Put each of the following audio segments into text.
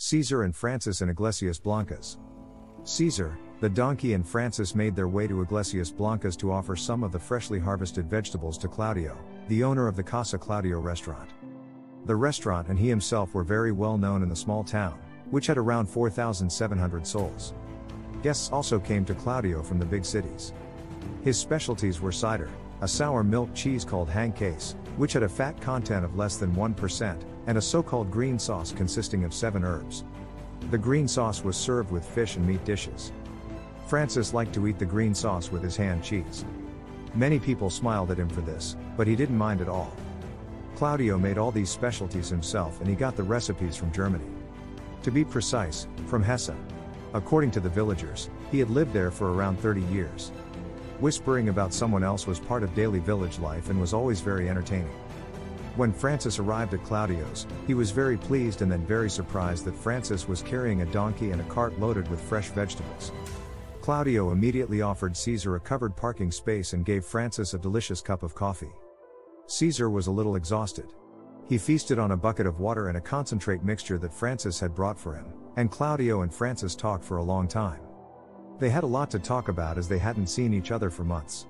Caesar and Francis in Iglesias Blancas. Caesar, the donkey, and Francis made their way to Iglesias Blancas to offer some of the freshly harvested vegetables to Claudio, the owner of the Casa Claudio restaurant. The restaurant and he himself were very well known in the small town, which had around 4,700 souls. Guests also came to Claudio from the big cities. His specialties were cider, a sour milk cheese called hangcase, which had a fat content of less than 1%, and a so-called green sauce consisting of 7 herbs. The green sauce was served with fish and meat dishes. Francis liked to eat the green sauce with his hand cheese. Many people smiled at him for this, but he didn't mind at all. Claudio made all these specialties himself and he got the recipes from Germany. To be precise, from Hesse. According to the villagers, he had lived there for around 30 years. Whispering about someone else was part of daily village life and was always very entertaining. When Francis arrived at Claudio's, he was very pleased and then very surprised that Francis was carrying a donkey and a cart loaded with fresh vegetables. Claudio immediately offered Caesar a covered parking space and gave Francis a delicious cup of coffee. Caesar was a little exhausted. He feasted on a bucket of water and a concentrate mixture that Francis had brought for him, and Claudio and Francis talked for a long time. They had a lot to talk about as they hadn't seen each other for months.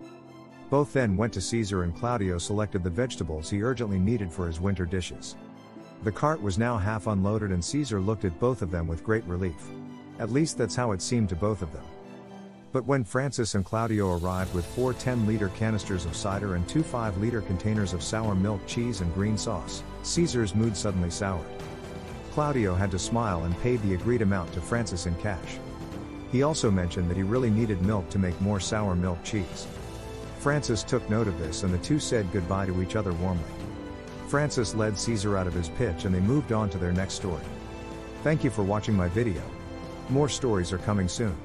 Both then went to Caesar and Claudio selected the vegetables he urgently needed for his winter dishes. The cart was now half unloaded and Caesar looked at both of them with great relief. At least that's how it seemed to both of them. But when Francis and Claudio arrived with 4 10-liter canisters of cider and 2 5-liter containers of sour milk cheese and green sauce, Caesar's mood suddenly soured. Claudio had to smile and paid the agreed amount to Francis in cash. He also mentioned that he really needed milk to make more sour milk cheese. Francis took note of this and the two said goodbye to each other warmly. Francis led Caesar out of his pitch and they moved on to their next story. Thank you for watching my video. More stories are coming soon.